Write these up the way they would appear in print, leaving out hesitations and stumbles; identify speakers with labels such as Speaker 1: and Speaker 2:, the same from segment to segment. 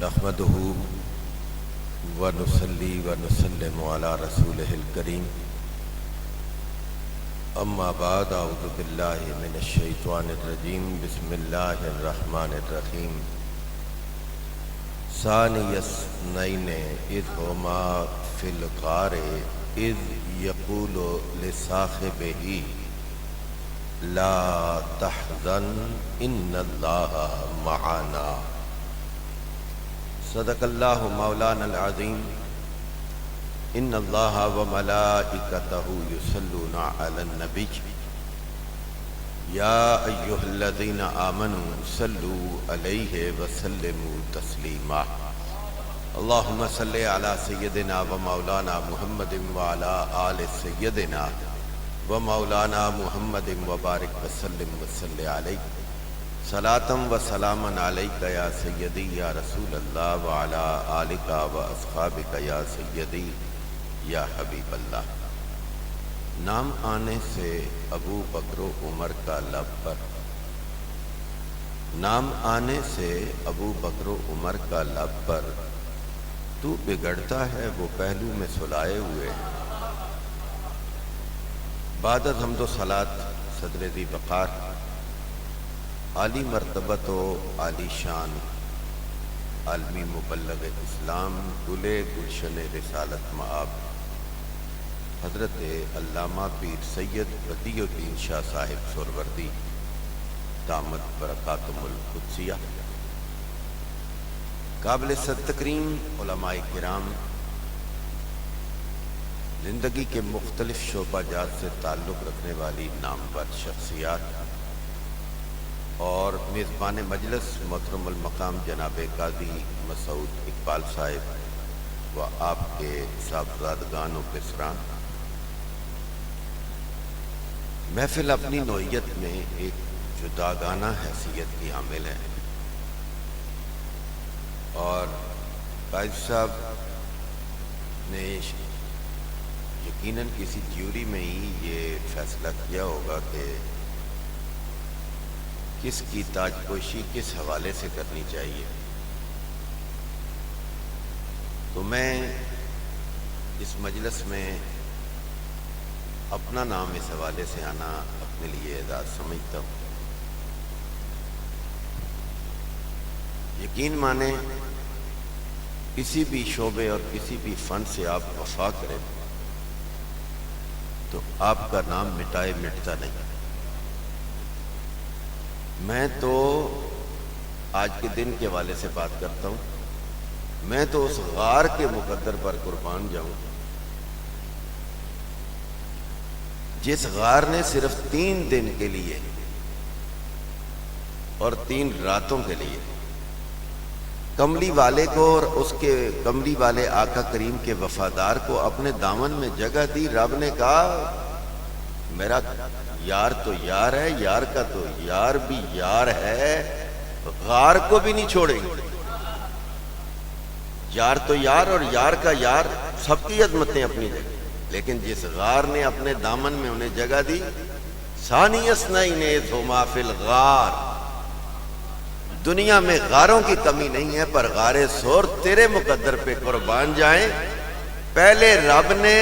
Speaker 1: نحمده ونصلي ونسلم على رسوله الكريم اما بعد اعوذ بالله من الشیطان الرجیم بسم اللہ الرحمن الرحیم ثانی اثنین اذ ہما فی الغار اذ یقول لصاحبہ لا تحزن ان اللہ معنا صدق اللہ مولانا العظیم ان اللہ وملائکتہ یصلون علی النبی یا ایھا الذین آمنوا صلوا علیہ وسلموا تسلیما اللہم صلی علی سیدنا و مولانا محمد وعلی آل سیدنا و مولانا محمد وبارک وسلم وصلی علیہ صلاۃ و سلاما علیک یا سیدی یا رسول اللہ وعلی آلک و اصحابک یا سیدی یا حبیب اللہ۔ نام آنے سے ابو بکر و عمر کا لب پر، نام آنے سے ابو بکر و عمر کا لب پر، تو بگڑتا ہے وہ پہلو میں سلائے ہوئے۔ بعد از حمد و صلاۃ صدر ذی وقار عالی مرتبت و عالی شان عالمی مبلغ اسلام گلے گلشن رسالت مآب حضرت علامہ پیر سید بدیع الدین شاہ صاحب سہروردی دامت برکاتہم القدسیہ، قابل صد تکریم علماء کرام، زندگی کے مختلف شعبہ جات سے تعلق رکھنے والی نامور شخصیات اور میزبان مجلس محترم المقام جناب قاضی مسعود اقبال صاحب و آپ کے صاحبزادگان و پسران، محفل اپنی نوعیت میں ایک جداگانہ حیثیت کی حامل ہے، اور قائد صاحب نے یقیناً کسی جیوری میں ہی یہ فیصلہ کیا ہوگا کہ کس کی تاج پوشی کس حوالے سے کرنی چاہیے، تو میں اس مجلس میں اپنا نام اس حوالے سے آنا اپنے لیے اعزاز سمجھتا ہوں۔ یقین مانیں کسی بھی شعبے اور کسی بھی فن سے آپ وفا کریں تو آپ کا نام مٹائے مٹتا نہیں۔ میں تو آج کے دن کے حوالے سے بات کرتا ہوں، میں تو اس غار کے مقدر پر قربان جاؤں جس غار نے صرف 3 دن کے لیے اور 3 راتوں کے لیے کملی والے کو اور اس کے کملی والے آقا کریم کے وفادار کو اپنے دامن میں جگہ دی۔ رب نے کہا میرا یار تو یار ہے، یار کا تو یار بھی یار ہے، غار کو بھی نہیں چھوڑیں گے۔ یار تو یار اور یار کا یار، سب کی عظمتیں اپنی جگہ، لیکن جس غار نے اپنے دامن میں انہیں جگہ دی، ثانی اثنین اذ ہما فی الغار، دنیا میں غاروں کی کمی نہیں ہے، پر غار ثور تیرے مقدر پہ قربان جائیں۔ پہلے رب نے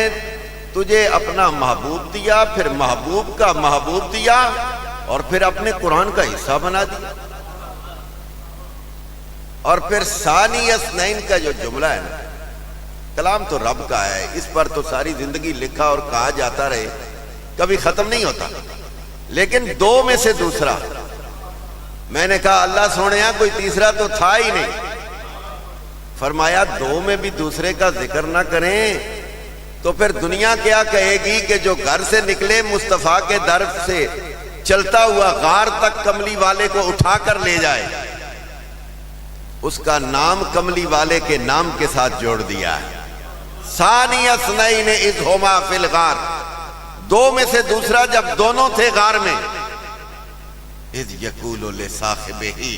Speaker 1: تجھے اپنا محبوب دیا، پھر محبوب کا محبوب دیا، اور پھر اپنے قرآن کا حصہ بنا دیا، اور پھر ثانی اثنین کا جو جملہ ہے نا، کلام تو رب کا ہے، اس پر تو ساری زندگی لکھا اور کہا جاتا رہے، کبھی ختم نہیں ہوتا، لیکن 2 میں سے دوسرا، میں نے کہا اللہ سونیا کوئی تیسرا تو تھا ہی نہیں، فرمایا 2 میں بھی دوسرے کا ذکر نہ کریں تو پھر دنیا کیا کہے گی کہ جو گھر سے نکلے مصطفیٰ کے در سے چلتا ہوا غار تک کملی والے کو اٹھا کر لے جائے، اس کا نام کملی والے کے نام کے ساتھ جوڑ دیا ہے۔ ثانی اثنین اذ ہما فی الغار، 2 میں سے دوسرا جب دونوں تھے غار میں، اذ یقول لصاحبہ،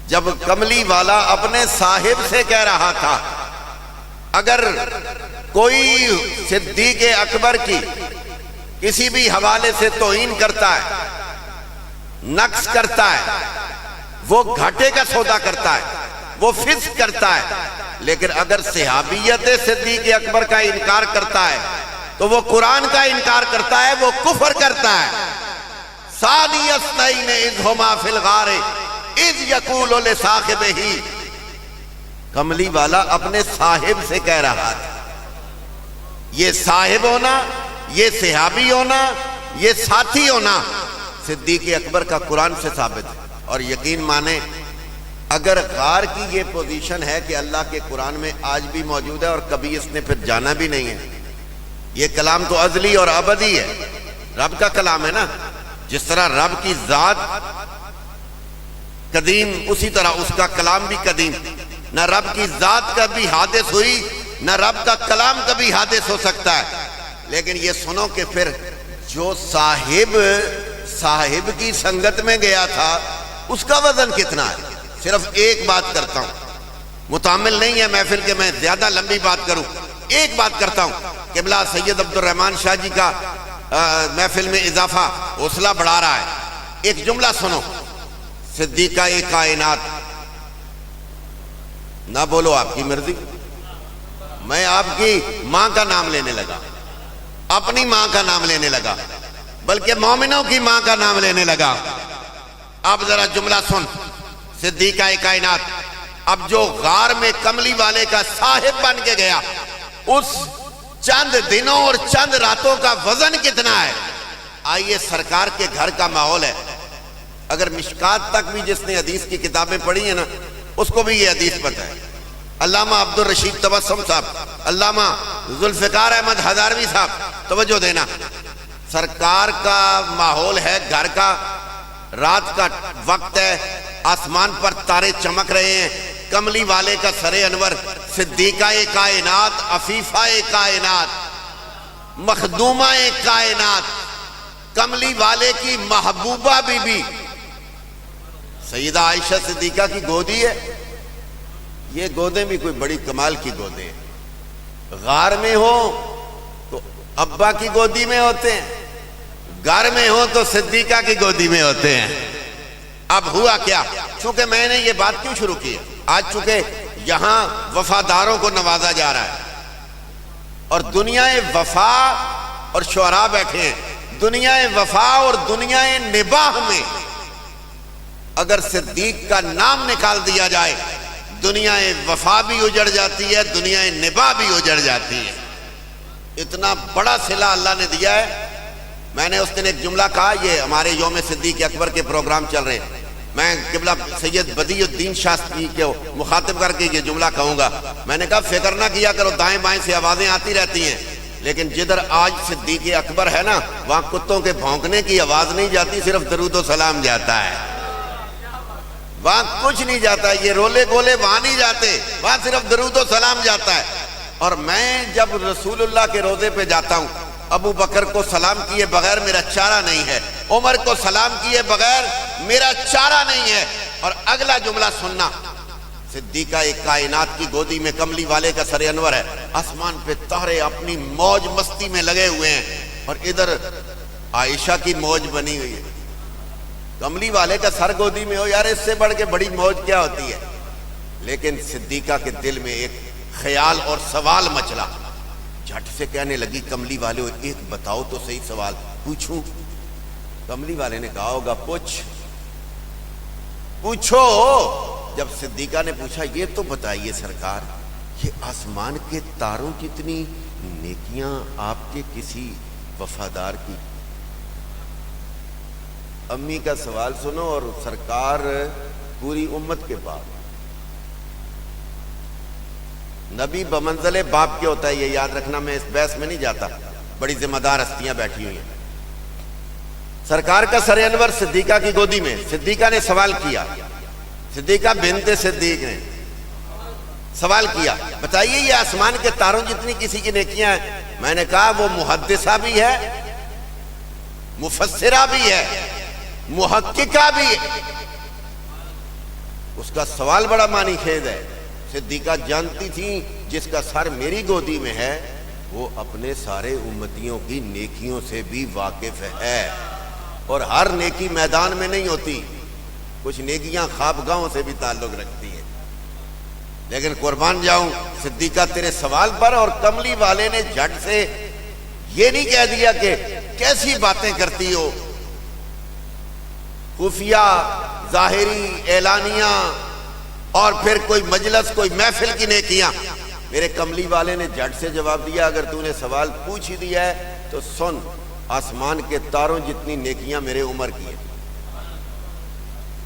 Speaker 1: جب کملی والا اپنے صاحب سے کہہ رہا تھا، اگر کوئی صدیق اکبر کی کسی بھی حوالے سے توہین کرتا ہے، نقص کرتا ہے، وہ گھاٹے کا سودا کرتا ہے، وہ فسق کرتا ہے، لیکن اگر صحابیت صدیق اکبر کا انکار کرتا ہے تو وہ قرآن کا انکار کرتا ہے، وہ کفر کرتا ہے۔ ثانی اثنین اذ ہما فی الغار اذ یقول لصاحبہ، کملی والا اپنے صاحب سے کہہ رہا تھا۔ یہ صاحب ہونا، یہ صحابی ہونا، یہ ساتھی ہونا صدیق اکبر کا قرآن سے ثابت ہے۔ اور یقین مانے اگر غار کی یہ پوزیشن ہے کہ اللہ کے قرآن میں آج بھی موجود ہے اور کبھی اس نے پھر جانا بھی نہیں ہے، یہ کلام تو ازلی اور ابدی ہے، رب کا کلام ہے نا۔ جس طرح رب کی ذات قدیم، اسی طرح اس کا کلام بھی قدیم۔ نہ رب کی ذات کبھی حادث ہوئی، نہ رب کا کلام کبھی حادث ہو سکتا ہے۔ لیکن یہ سنو کہ پھر جو صاحب کی سنگت میں گیا تھا اس کا وزن کتنا ہے۔ صرف ایک بات کرتا ہوں، متعمل نہیں ہے محفل کے میں زیادہ لمبی بات کروں، ایک بات کرتا ہوں۔ قبلہ سید عبد الرحمن شاہ جی کا محفل میں اضافہ حوصلہ بڑھا رہا ہے۔ ایک جملہ سنو، صدیقہ کائنات، نہ بولو آپ کی مرضی، میں آپ کی ماں کا نام لینے لگا، اپنی ماں کا نام لینے لگا، بلکہ مومنوں کی ماں کا نام لینے لگا۔ اب ذرا جملہ سن، صدیقہ کائنات اب جو غار میں کملی والے کا صاحب بن کے گیا، اس چند دنوں اور چند راتوں کا وزن کتنا ہے۔ آئیے سرکار کے گھر کا ماحول ہے، اگر مشکات تک بھی جس نے حدیث کی کتابیں پڑھی ہیں نا اس کو بھی یہ حدیث پتہ ہے۔ علامہ عبد الرشید تبسم صاحب، علامہ ذوالفقار احمد ہزاروی صاحب، توجہ دینا، سرکار کا ماحول ہے گھر کا، رات کا وقت ہے، آسمان پر تارے چمک رہے ہیں، کملی والے کا سر انور، صدیقہ کائنات، عفیفہ کائنات، مخدومہ کائنات، کملی والے کی محبوبہ بی بی سیدہ عائشہ صدیقہ کی گودی ہے۔ یہ گودیں بھی کوئی بڑی کمال کی گودیں ہیں۔ غار میں ہو تو ابا کی گودی میں ہوتے ہیں، گھر میں ہو تو صدیقہ کی گودی میں ہوتے ہیں۔ اب ہوا کیا، چونکہ میں نے یہ بات کیوں شروع کی ہے، آج چونکہ یہاں وفاداروں کو نوازا جا رہا ہے اور دنیا وفا اور شعراء بیٹھے ہیں، دنیا وفا اور دنیا نباہ میں اگر صدیق کا نام نکال دیا جائے دنیا وفا بھی اجڑ جاتی ہے، دنیا نباہ بھی اجڑ جاتی ہے۔ اتنا بڑا صلہ اللہ نے دیا ہے۔ میں نے اس دن ایک جملہ کہا، یہ ہمارے یوم صدیق اکبر کے پروگرام چل رہے ہیں، میں قبلہ سید بدیع الدین شاستری کو مخاطب کر کے یہ جملہ کہوں گا۔ میں نے کہا فکر نہ کیا کرو، دائیں بائیں سے آوازیں آتی رہتی ہیں، لیکن جدھر آج صدیق اکبر ہے نا وہاں کتوں کے بھونکنے کی آواز نہیں جاتی، صرف درود و سلام جاتا ہے، وہاں کچھ نہیں جاتا، یہ رولے گولے وہاں نہیں جاتے، وہاں صرف درود و سلام جاتا ہے۔ اور میں جب رسول اللہ کے روضے پہ جاتا ہوں، ابو بکر کو سلام کیے بغیر میرا چارہ نہیں ہے، عمر کو سلام کیے بغیر میرا چارہ نہیں ہے۔ اور اگلا جملہ سننا، صدیقہ کائنات کی گودی میں کملی والے کا سر انور ہے، آسمان پہ تارے اپنی موج مستی میں لگے ہوئے ہیں، اور ادھر عائشہ کی موج بنی ہوئی ہے۔ کملی والے کا سر گودی میں ہو یار، اس سے بڑھ کے بڑی موج کیا ہوتی ہے۔ لیکن صدیقہ کے دل میں ایک خیال اور سوال مچلا، جھٹ سے کہنے لگی کملی والے ایک بتاؤ تو صحیح، سوال پوچھوں؟ کملی والے نے کہا ہوگا پوچھو۔ جب صدیقہ نے پوچھا یہ تو بتائیے سرکار، یہ آسمان کے تاروں جتنی نیکیاں آپ کے کسی وفادار کی؟ امی کا سوال سنو، اور سرکار پوری امت کے پاس، نبی بمنزل باپ کے ہوتا ہے، یہ یاد رکھنا، میں اس بحث میں نہیں جاتا، بڑی ذمہ دار ہستیاں بیٹھی ہوئی ہیں۔ سرکار کا سر انور صدیقہ کی گودی میں، صدیقہ نے سوال کیا، صدیقہ بنت صدیق نے سوال کیا، بتائیے یہ آسمان کے تاروں جتنی کسی کی نیکیاں ہیں؟ میں نے کہا وہ محدثہ بھی ہے، مفسرہ بھی ہے، محققہ بھی ہے۔ اس کا سوال بڑا معنی خیز ہے۔ صدیقہ جانتی تھی جس کا سر میری گودی میں ہے وہ اپنے سارے امتیوں کی نیکیوں سے بھی واقف ہے، اور ہر نیکی میدان میں نہیں ہوتی، کچھ نیکیاں خوابگاہوں سے بھی تعلق رکھتی ہیں۔ لیکن قربان جاؤں صدیقہ تیرے سوال پر، اور کملی والے نے جھٹ سے یہ نہیں کہہ دیا کہ کیسی باتیں کرتی ہو، خفیہ، ظاہری، اعلانیہ، اور پھر کوئی مجلس، کوئی محفل کی نیکیاں۔ میرے کملی والے نے جھٹ سے جواب دیا، اگر تو نے سوال پوچھ ہی دیا ہے تو سن، آسمان کے تاروں جتنی نیکیاں میرے عمر کی ہیں۔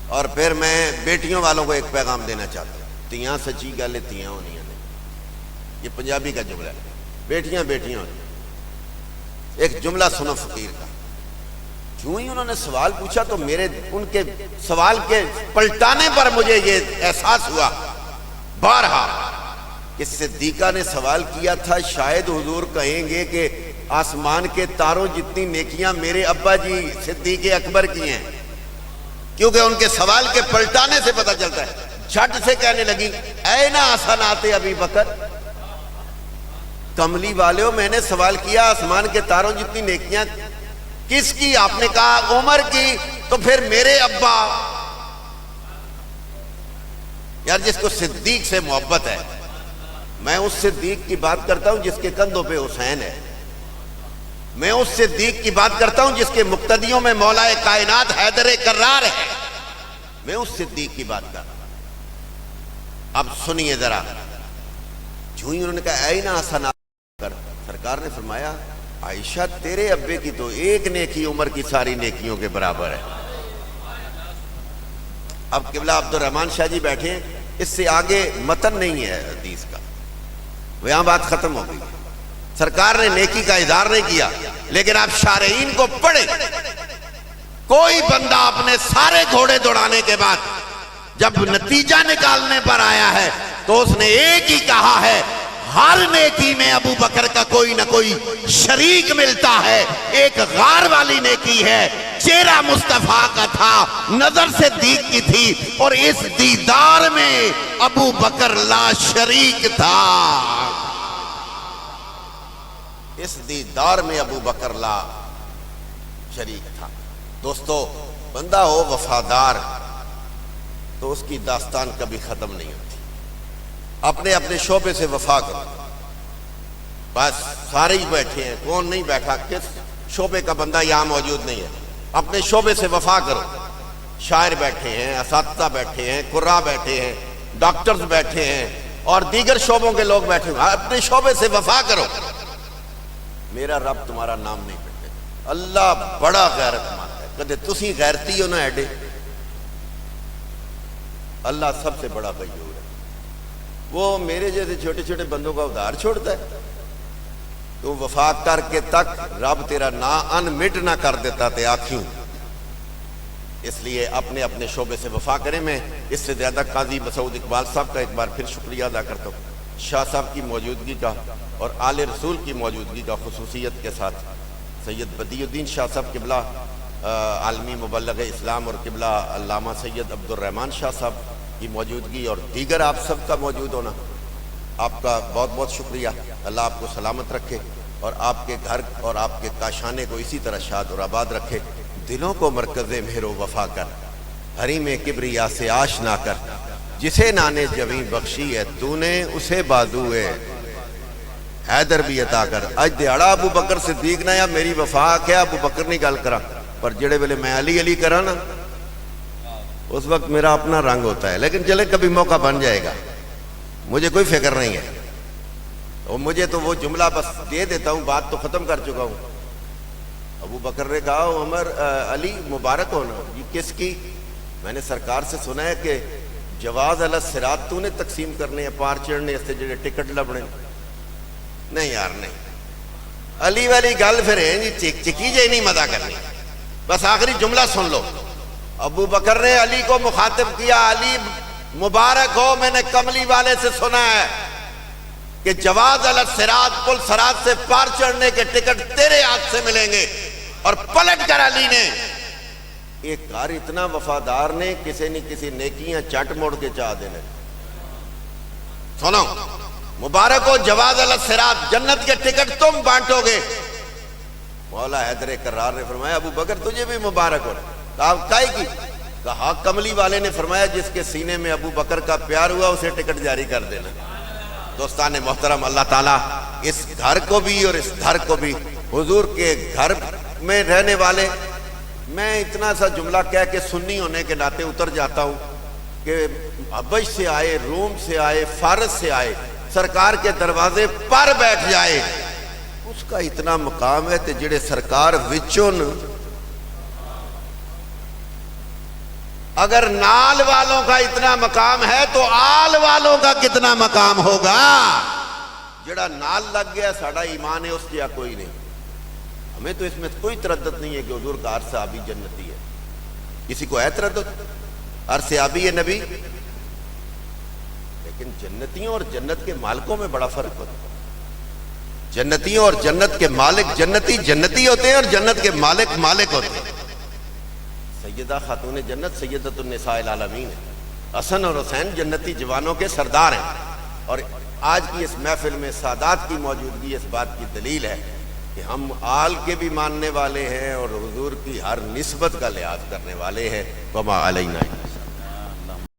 Speaker 1: اور پھر میں بیٹیوں والوں کو ایک پیغام دینا چاہتا ہوں، تیاں سچی گل ہے، تیاں ہونیاں نے، یہ پنجابی کا جملہ ہے، بیٹیاں بیٹیاں ہونی۔ ایک جملہ سنو فقیر کا، جو ہی انہوں نے سوال پوچھا تو میرے ان کے سوال کے پلٹانے پر مجھے یہ احساس ہوا بارہا کہ صدیقہ نے سوال کیا تھا، شاید حضور کہیں گے کہ آسمان کے تاروں جتنی نیکیاں میرے ابا جی صدیق اکبر کی ہیں، کیونکہ ان کے سوال کے پلٹانے سے پتہ چلتا ہے۔ جھٹ سے کہنے لگی، اے نا حسنات ابی بکر، کملی والےوں میں نے سوال کیا آسمان کے تاروں جتنی نیکیاں کس کی؟ آپ نے کہا عمر کی، تو پھر میرے ابا۔ یار جس کو صدیق سے محبت ہے، میں اس صدیق کی بات کرتا ہوں جس کے کندھوں پہ حسین ہے، میں اس صدیق کی بات کرتا ہوں جس کے مقتدیوں میں مولا کائنات حیدر کرار ہے، میں اس صدیق کی بات کر رہا ہوں۔ اب سنیے ذرا، جو ہی انہوں نے کہا اے نا حسنات، سرکار نے فرمایا عائشہ تیرے ابے کی تو ایک نیکی عمر کی ساری نیکیوں کے برابر ہے۔ اب قبلہ عبد الرحمن شاہ جی بیٹھے ہیں، اس سے آگے متن نہیں ہے حدیث کا، وہ یہاں بات ختم ہو گئی۔ سرکار نے نیکی کا اظہار نہیں کیا، لیکن آپ شارعین کو پڑھیں، کوئی بندہ اپنے سارے گھوڑے دوڑانے کے بعد جب نتیجہ نکالنے پر آیا ہے تو اس نے ایک ہی کہا ہے، ہر نیکی میں ابو بکر کا کوئی نہ کوئی شریک ملتا ہے۔ ایک غار والی نیکی ہے، چہرہ مصطفیٰ کا تھا، نظر صدیق کی تھی، اور اس دیدار میں ابو بکر لا شریک تھا۔ اس دیدار میں ابو بکر لا شریک تھا۔ دوستو، بندہ ہو وفادار تو اس کی داستان کبھی ختم نہیں ہوتی۔ اپنے اپنے شعبے سے وفا کرو، بس سارے ہی بیٹھے ہیں، کون نہیں بیٹھا، کس شعبے کا بندہ یہاں موجود نہیں ہے، اپنے شعبے سے وفا کرو۔ شاعر بیٹھے ہیں، اساتذہ بیٹھے ہیں، قراء بیٹھے ہیں، ڈاکٹرز بیٹھے ہیں، اور دیگر شعبوں کے لوگ بیٹھے ہیں، اپنے شعبے سے وفا کرو، میرا رب تمہارا نام نہیں پڑھتے۔ اللہ بڑا غیرت مند ہے، کدے تسی غیرتی ہو نہ ایڈے، اللہ سب سے بڑا غیور ہے، وہ میرے جیسے چھوٹے چھوٹے بندوں کا ادھار چھوڑتا ہے۔ تو وفا کر کے تک رب تیرا نا ان مٹ نہ کر دیتا تے آنکھیں۔ اس لیے اپنے اپنے شعبے سے وفا کریں۔ میں اس سے زیادہ قاضی مسعود اقبال صاحب کا ایک بار پھر شکریہ ادا کرتا ہوں، شاہ صاحب کی موجودگی کا اور آل رسول کی موجودگی کا خصوصیت کے ساتھ، سید بدیع الدین شاہ صاحب قبلہ عالمی مبلغ اسلام، اور قبلہ علامہ سید عبد الرحمن شاہ صاحب کی موجودگی، اور دیگر آپ سب کا موجود ہونا، آپ کا بہت بہت شکریہ۔ اللہ آپ کو سلامت رکھے اور آپ کے گھر اور آپ کے کاشانے کو اسی طرح شاد اور آباد رکھے۔ دلوں کو مرکز مہر و وفا کر، حریم کبریا سے آشنا کر، جسے نانے جویں بخشی ہے تو نے اسے بازو ہے حیدر بھی عطا کر۔ اج دیہڑا ابو بکر صدیق نہ یا میری وفا کیا ابو بکر نہیں گل کرا، پر جڑے ویلے میں علی علی کرا نا اس وقت میرا اپنا رنگ ہوتا ہے، لیکن چلے کبھی موقع بن جائے گا، مجھے کوئی فکر نہیں ہے، اور مجھے تو وہ جملہ بس دے دیتا ہوں، بات تو ختم کر چکا ہوں۔ ابو بکر نے کہا عمر علی مبارک ہونا، یہ کس کی؟ میں نے سرکار سے سنا ہے کہ جواز علی الصراط تو نے تقسیم کرنے ہیں، پار چڑھنے اس سے جڑے ٹکٹ لبنے۔ نہیں یار نہیں، علی والی گل پھر ہے جی چکی جائے نہیں مزہ کرنی، بس آخری جملہ سن لو۔ ابو بکر نے علی کو مخاطب کیا، علی مبارک ہو، میں نے کملی والے سے سنا ہے کہ جواز علی الصراط، پل صراط سے پار چڑھنے کے ٹکٹ تیرے ہاتھ سے ملیں گے۔ اور پلٹ کر علی نے، ایک کار اتنا وفادار نے کسی نے کسی نیکیاں چٹ موڑ کے چاہ دینے۔ سنو، مبارک ہو جواز علی الصراط، جنت کے ٹکٹ تم بانٹو گے۔ مولا حیدر کرار نے فرمایا ابو بکر تجھے بھی مبارک ہو۔ کہا کائی کی؟ کہا کملی والے نے فرمایا جس کے سینے میں ابو بکر کا پیار ہوا اسے ٹکٹ جاری کر دینا۔ دوستان محترم، اللہ تعالیٰ اس گھر کو بھی اور اس گھر کو بھی، حضور کے گھر میں رہنے والے، میں اتنا سا جملہ کہہ کے سنی ہونے کے ناطے اتر جاتا ہوں کہ حبش سے آئے، روم سے آئے، فارس سے آئے، سرکار کے دروازے پر بیٹھ جائے، اس کا اتنا مقام ہے کہ جڑے سرکار وچن اگر نال والوں کا اتنا مقام ہے تو آل والوں کا کتنا مقام ہوگا۔ جڑا نال لگ گیا ساڑا ایمان ہے، اس کیا کوئی نہیں۔ ہمیں تو اس میں کوئی تردد نہیں ہے کہ حضور کا ہر صحابی جنتی ہے، کسی کو ہے تردد؟ ہر صحابی ہے نبی، لیکن جنتیوں اور جنت کے مالکوں میں بڑا فرق ہوتا ہے۔ جنتیوں اور جنت کے مالک، جنتی جنتی ہوتے ہیں اور جنت کے مالک مالک ہوتے ہیں۔ سیدہ خاتون جنت سیدۃ النساء العالمین ہے، حسن اور حسین جنتی جوانوں کے سردار ہیں، اور آج کی اس محفل میں سادات کی موجودگی اس بات کی دلیل ہے کہ ہم آل کے بھی ماننے والے ہیں اور حضور کی ہر نسبت کا لحاظ کرنے والے ہیں۔ وما علینا۔